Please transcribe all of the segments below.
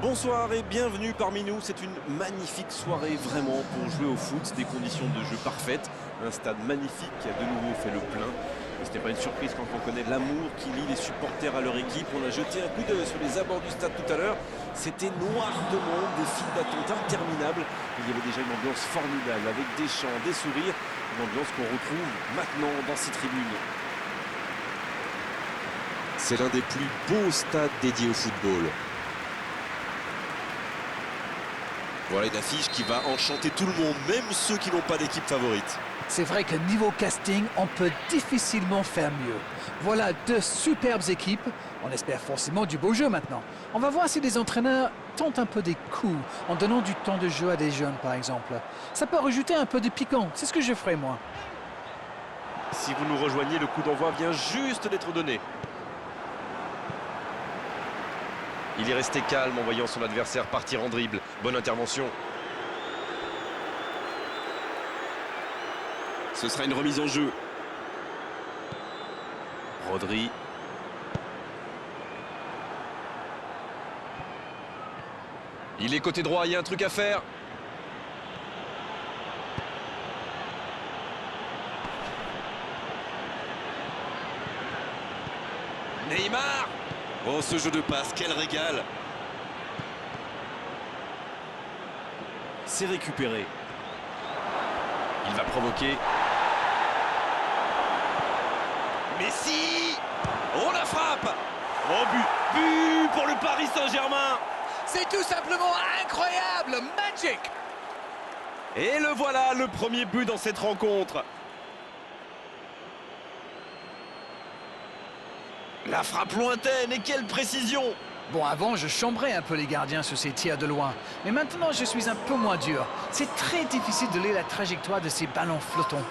Bonsoir et bienvenue parmi nous. C'est une magnifique soirée vraiment pour jouer au foot, des conditions de jeu parfaites, un stade magnifique qui a de nouveau fait le plein. Et ce n'est pas une surprise quand on connaît l'amour qui lie les supporters à leur équipe. On a jeté un coup d'œil sur les abords du stade tout à l'heure. C'était noir de monde, des files d'attente interminables. Il y avait déjà une ambiance formidable avec des chants, des sourires, une ambiance qu'on retrouve maintenant dans ces tribunes. C'est l'un des plus beaux stades dédiés au football. Voilà une affiche qui va enchanter tout le monde, même ceux qui n'ont pas d'équipe favorite. C'est vrai que niveau casting, on peut difficilement faire mieux. Voilà deux superbes équipes. On espère forcément du beau jeu maintenant. On va voir si les entraîneurs tentent un peu des coups en donnant du temps de jeu à des jeunes, par exemple. Ça peut rajouter un peu de piquant. C'est ce que je ferai, moi. Si vous nous rejoignez, le coup d'envoi vient juste d'être donné. Il est resté calme en voyant son adversaire partir en dribble. Bonne intervention. Ce sera une remise en jeu. Rodri. Il est côté droit, il y a un truc à faire. Neymar! Oh, ce jeu de passe, quel régal! C'est récupéré. Il va provoquer. Messi! Oh, la frappe! Oh, but pour le Paris Saint-Germain! C'est tout simplement incroyable! Magic! Et le voilà, le premier but dans cette rencontre. La frappe lointaine et quelle précision! Bon, avant, je chambrais un peu les gardiens sur ces tirs de loin. Mais maintenant, je suis un peu moins dur. C'est très difficile de lire la trajectoire de ces ballons flottants.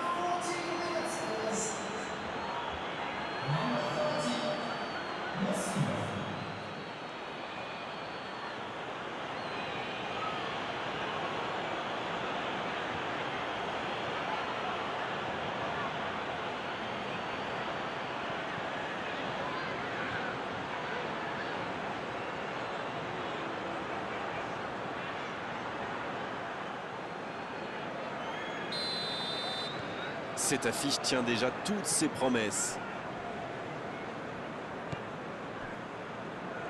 Cette affiche tient déjà toutes ses promesses.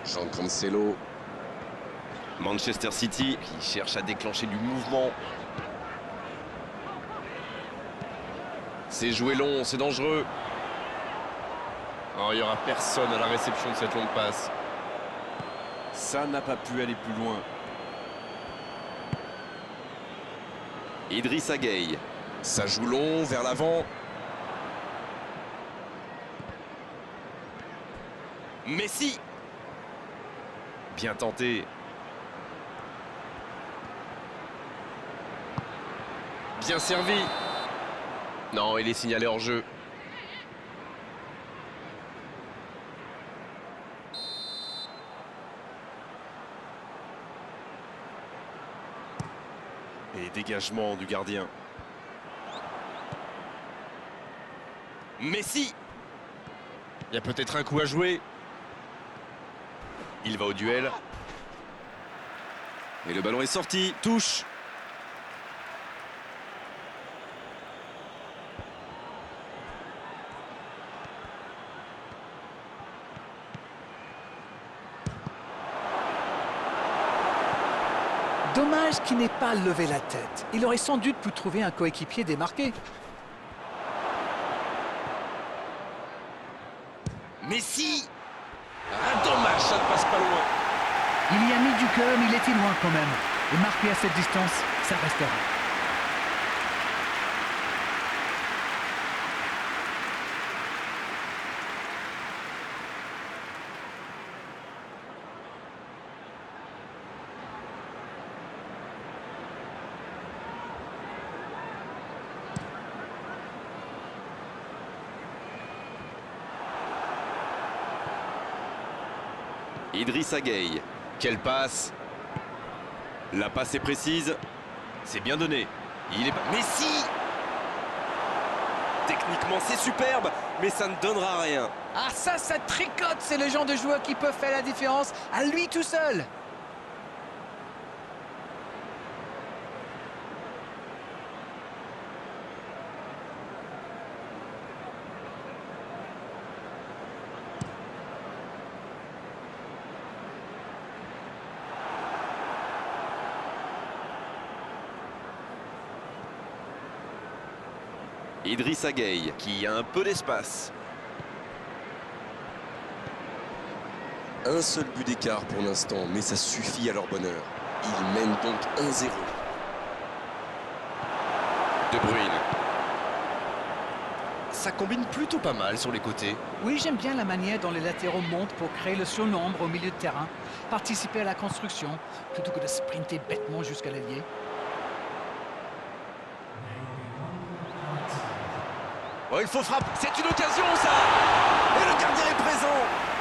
Jean Cancelo. Manchester City qui cherche à déclencher du mouvement. C'est joué long, c'est dangereux. Oh, il n'y aura personne à la réception de cette longue passe. Ça n'a pas pu aller plus loin. Idrissa Gueye. Ça joue long, vers l'avant. Messi. Bien tenté. Bien servi. Non, il est signalé hors jeu. Et dégagement du gardien. Messi. Il y a peut-être un coup à jouer. Il va au duel. Et le ballon est sorti. Touche. Dommage qu'il n'ait pas levé la tête. Il aurait sans doute pu trouver un coéquipier démarqué. Messi. Ah, dommage, ça ne passe pas loin. Il y a mis du cœur, mais il était loin quand même. Et marqué à cette distance, ça restera. Idrissa Gueye. Quelle passe! La passe est précise. C'est bien donné. Il est... Messi! Techniquement, c'est superbe, mais ça ne donnera rien. Ah ça tricote, c'est le genre de joueur qui peut faire la différence à lui tout seul. Idrissa Gueye qui a un peu d'espace. Un seul but d'écart pour l'instant, mais ça suffit à leur bonheur. Ils mènent donc 1-0. De Bruyne. Ça combine plutôt pas mal sur les côtés. Oui, j'aime bien la manière dont les latéraux montent pour créer le surnombre au milieu de terrain, participer à la construction, plutôt que de sprinter bêtement jusqu'à l'ailier. Oh, il faut frapper. C'est une occasion, ça. Et le gardien est présent.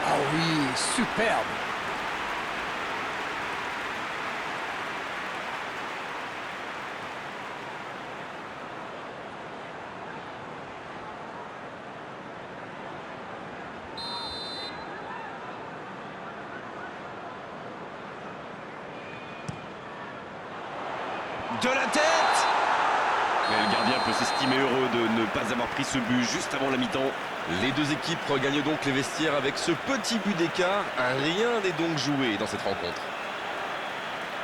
Ah oui, superbe. De la tête. Mais le gardien peut s'estimer heureux de ne pas avoir pris ce but juste avant la mi-temps. Les deux équipes regagnent donc les vestiaires avec ce petit but d'écart. Rien n'est donc joué dans cette rencontre.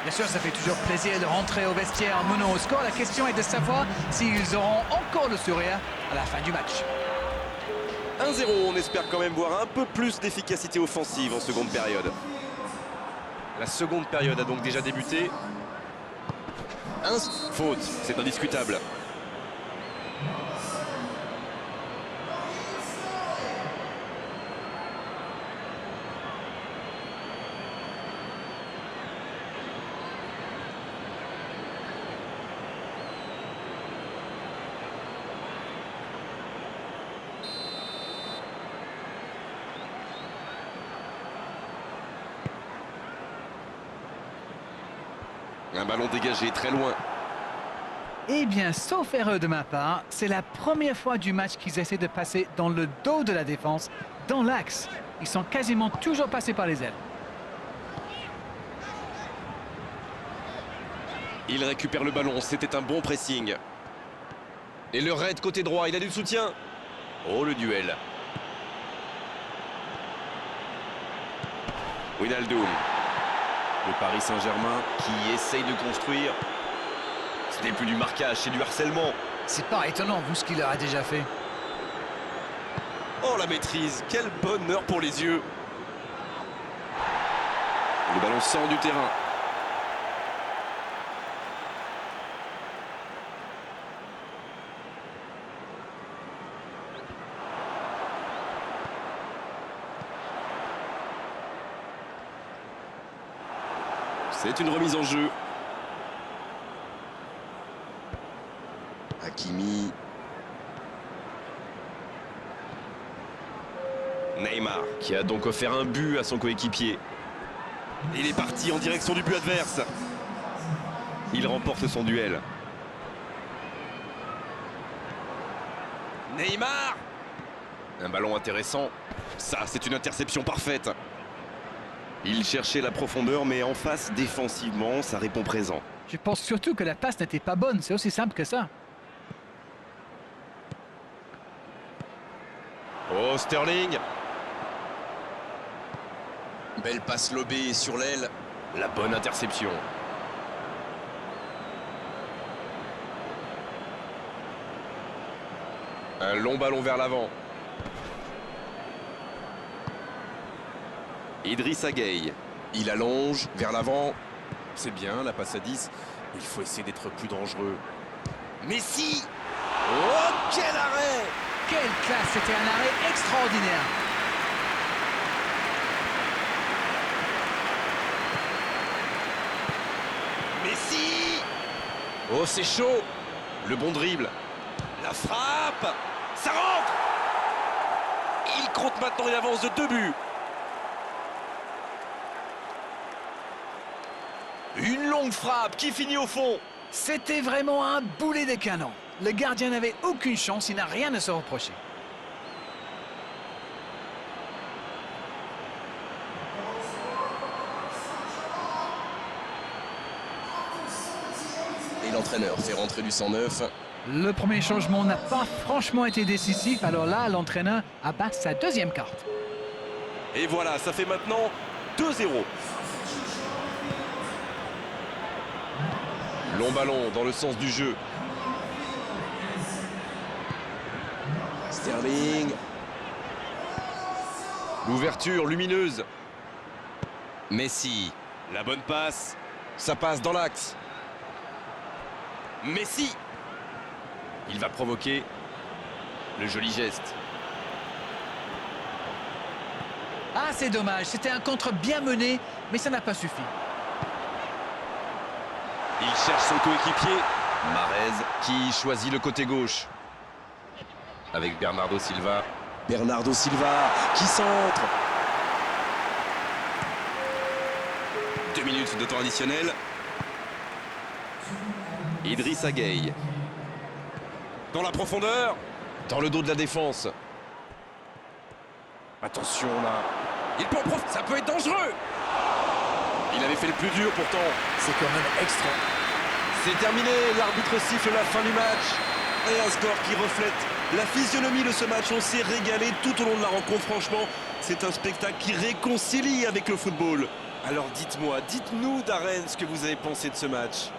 Bien sûr, ça fait toujours plaisir de rentrer au vestiaire en menant au score. La question est de savoir s'ils auront encore le sourire à la fin du match. 1-0, on espère quand même voir un peu plus d'efficacité offensive en seconde période. La seconde période a donc déjà débuté. Faute, c'est indiscutable. Un ballon dégagé très loin. Eh bien, sauf erreur de ma part, c'est la première fois du match qu'ils essaient de passer dans le dos de la défense, dans l'axe. Ils sont quasiment toujours passés par les ailes. Il récupère le ballon, c'était un bon pressing. Et le raid côté droit, il a du soutien. Oh, le duel. Wijnaldum. Le Paris Saint-Germain qui essaye de construire. Ce n'est plus du marquage, c'est du harcèlement. C'est pas étonnant, vu ce qu'il leur a déjà fait. Oh, la maîtrise, quel bonheur pour les yeux. Le ballon sort du terrain. C'est une remise en jeu. Hakimi. Neymar qui a donc offert un but à son coéquipier. Il est parti en direction du but adverse. Il remporte son duel. Neymar. Un ballon intéressant. Ça, c'est une interception parfaite. Il cherchait la profondeur, mais en face, défensivement, ça répond présent. Je pense surtout que la passe n'était pas bonne, c'est aussi simple que ça. Oh, Sterling. Belle passe lobée sur l'aile. La bonne interception. Un long ballon vers l'avant. Idrissa Gueye. Il allonge vers l'avant. C'est bien, la passe à 10. Il faut essayer d'être plus dangereux. Messi. Oh, quel arrêt! Quelle classe, c'était un arrêt extraordinaire. Messi. Oh, c'est chaud. Le bon dribble. La frappe. Ça rentre. Il compte maintenant une avance de 2 buts. Une longue frappe qui finit au fond. C'était vraiment un boulet de canon. Le gardien n'avait aucune chance, il n'a rien à se reprocher. Et l'entraîneur fait rentrer du 109. Le premier changement n'a pas franchement été décisif, alors là, l'entraîneur abat sa deuxième carte. Et voilà, ça fait maintenant 2-0. Long ballon dans le sens du jeu. Sterling. L'ouverture lumineuse. Messi. La bonne passe. Ça passe dans l'axe. Messi. Il va provoquer le joli geste. Ah, c'est dommage. C'était un contre bien mené, mais ça n'a pas suffi. Il cherche son coéquipier. Mahrez qui choisit le côté gauche. Avec Bernardo Silva. Bernardo Silva qui centre. 2 minutes de temps additionnel. Idrissa Gueye. Dans la profondeur. Dans le dos de la défense. Attention là. Il peut en profiter. Ça peut être dangereux. Il avait fait le plus dur pourtant. C'est quand même extra. C'est terminé. L'arbitre siffle la fin du match. Et un score qui reflète la physionomie de ce match. On s'est régalé tout au long de la rencontre. Franchement, c'est un spectacle qui réconcilie avec le football. Alors dites-moi, dites-nous Darren ce que vous avez pensé de ce match.